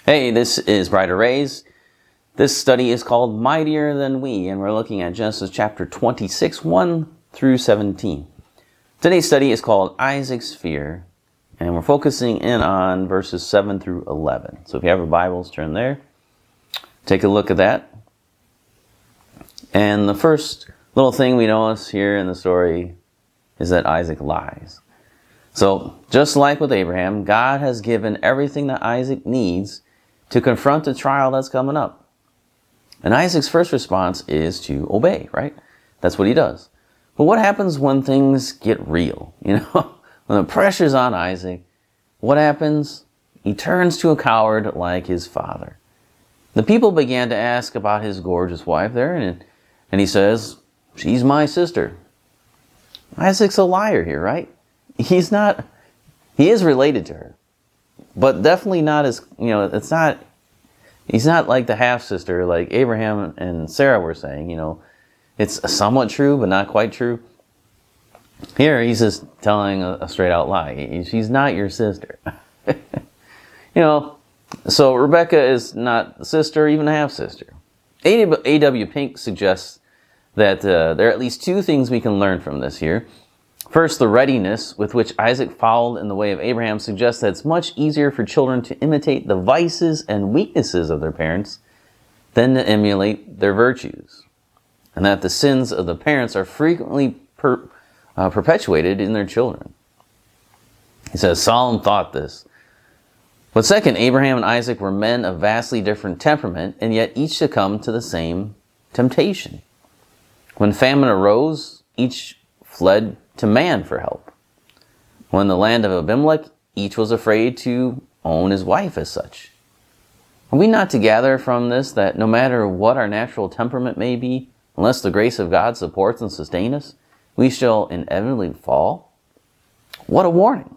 Hey, this is arose. This study is called Mightier Than We, and we're looking at Genesis chapter 26, 1 through 17. Today's study is called Isaac's Fear, and we're focusing in on verses 7 through 11. So if you have your Bibles, turn there. Take a look at that. And the first little thing we notice here in the story is that Isaac lies. So, just like with Abraham, God has given everything that Isaac needs to confront the trial that's coming up. And Isaac's first response is to obey, right? That's what he does. But what happens when things get real? When the pressure's on Isaac, what happens? He turns to a coward like his father. The people began to ask about his gorgeous wife there, and he says, "She's my sister." Isaac's a liar here, right? He is related to her, but definitely not as, he's not like the half-sister like Abraham and Sarah were saying, It's somewhat true, but not quite true. Here, he's just telling a straight-out lie. She's not your sister. So Rebekah is not a sister, even a half-sister. A.W. Pink suggests that there are at least two things we can learn from this here. First, the readiness with which Isaac followed in the way of Abraham suggests that it's much easier for children to imitate the vices and weaknesses of their parents than to emulate their virtues, and that the sins of the parents are frequently perpetuated in their children. He says, Solemn thought this. But second, Abraham and Isaac were men of vastly different temperament, and yet each succumbed to the same temptation. When famine arose, each fled to man for help. When the land of Abimelech, each was afraid to own his wife as such. Are we not to gather from this that no matter what our natural temperament may be, unless the grace of God supports and sustains us, we shall inevitably fall? What a warning.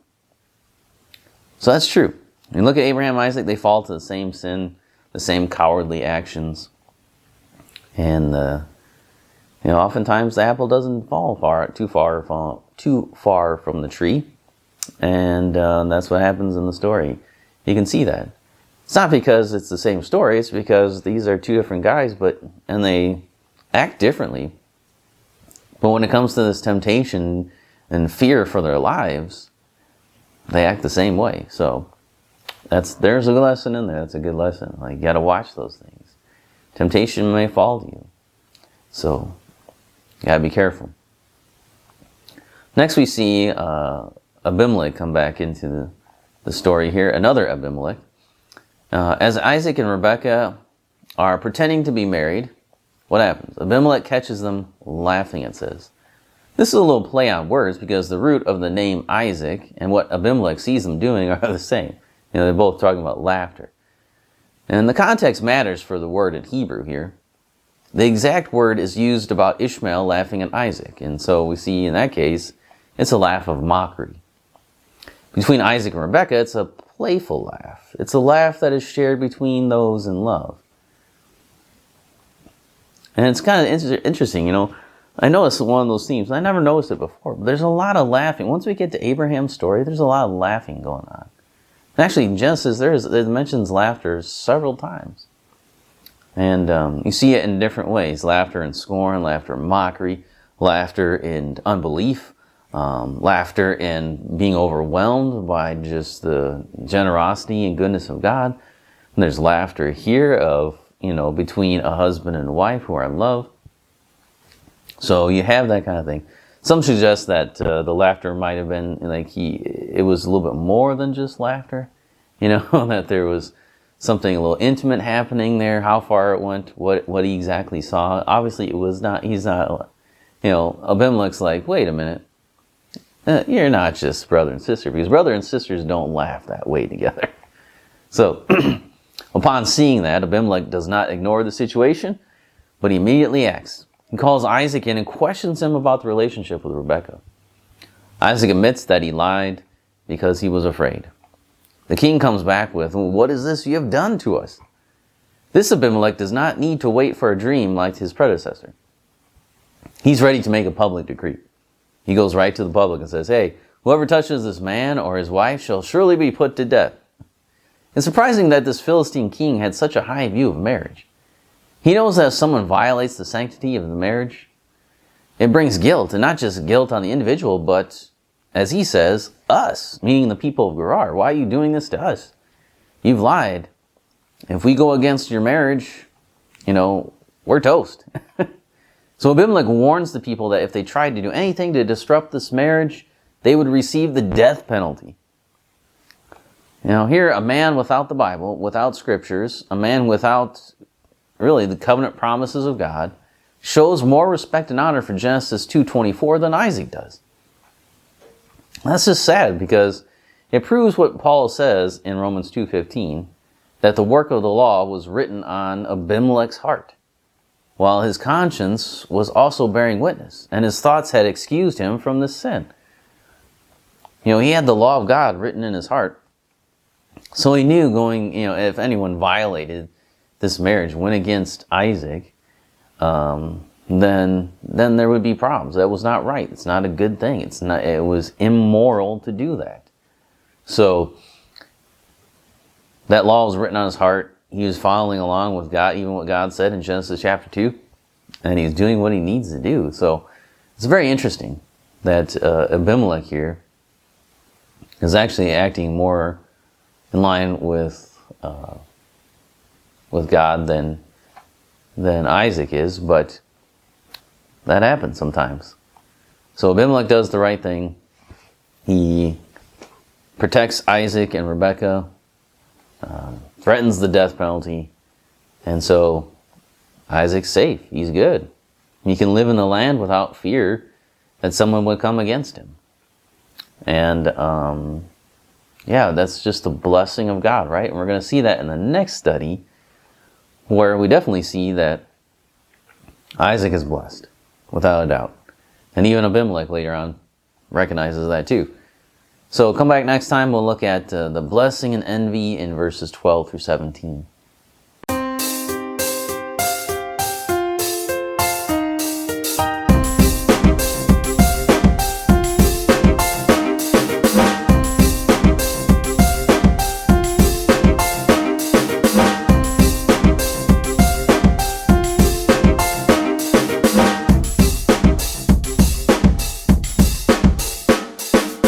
So that's true. When you look at Abraham and Isaac, they fall to the same sin, the same cowardly actions. And oftentimes the apple doesn't fall too far from the tree, and that's what happens in the story. You can see that. It's not because it's the same story; it's because these are two different guys, and they act differently. But when it comes to this temptation and fear for their lives, they act the same way. So there's a good lesson in there. That's a good lesson. You got to watch those things. Temptation may fall to you, so you got to be careful. Next we see Abimelech come back into the story here. Another Abimelech. As Isaac and Rebekah are pretending to be married, what happens? Abimelech catches them laughing, it says. This is a little play on words because the root of the name Isaac and what Abimelech sees them doing are the same. They're both talking about laughter. And the context matters for the word in Hebrew here. The exact word is used about Ishmael laughing at Isaac. And so we see in that case, it's a laugh of mockery. Between Isaac and Rebekah, it's a playful laugh. It's a laugh that is shared between those in love. And it's kind of interesting, I know it's one of those themes. I never noticed it before, but there's a lot of laughing. Once we get to Abraham's story, there's a lot of laughing going on. And actually, in Genesis, it mentions laughter several times. And you see it in different ways. Laughter in scorn, laughter in mockery, laughter in unbelief, laughter in being overwhelmed by just the generosity and goodness of God. And there's laughter here of, between a husband and a wife who are in love. So you have that kind of thing. Some suggest that the laughter might have been it was a little bit more than just laughter. That there was something a little intimate happening there, how far it went, what he exactly saw. Obviously it was not, he's not, Abimelech's like, wait a minute, you're not just brother and sister, because brother and sisters don't laugh that way together. So, upon seeing that, Abimelech does not ignore the situation, but he immediately acts. He calls Isaac in and questions him about the relationship with Rebekah. Isaac admits that he lied because he was afraid. The king comes back with, "What is this you have done to us?" This Abimelech does not need to wait for a dream like his predecessor. He's ready to make a public decree. He goes right to the public and says, "Hey, whoever touches this man or his wife shall surely be put to death." It's surprising that this Philistine king had such a high view of marriage. He knows that if someone violates the sanctity of the marriage, it brings guilt, and not just guilt on the individual, but, as he says, us, meaning the people of Gerar. Why are you doing this to us? You've lied. If we go against your marriage, we're toast. So Abimelech warns the people that if they tried to do anything to disrupt this marriage, they would receive the death penalty. Here, a man without the Bible, without scriptures, a man without really the covenant promises of God, shows more respect and honor for Genesis 2:24 than Isaac does. That's just sad, because it proves what Paul says in Romans 2:15, that the work of the law was written on Abimelech's heart, while his conscience was also bearing witness, and his thoughts had excused him from this sin. He had the law of God written in his heart, so he knew if anyone violated this marriage, went against Isaac, then there would be problems. That was not right. It's not a good thing. It was immoral to do that. So that law was written on his heart. He was following along with God, even what God said in Genesis chapter 2, and he's doing what he needs to do. So it's very interesting that Abimelech here is actually acting more in line with God than Isaac is, but that happens sometimes. So Abimelech does the right thing. He protects Isaac and Rebekah, threatens the death penalty, and so Isaac's safe. He's good. He can live in the land without fear that someone would come against him. And that's just the blessing of God, right? And we're going to see that in the next study, where we definitely see that Isaac is blessed, without a doubt. And even Abimelech later on recognizes that too. So come back next time, we'll look at the blessing and envy in verses 12 through 17.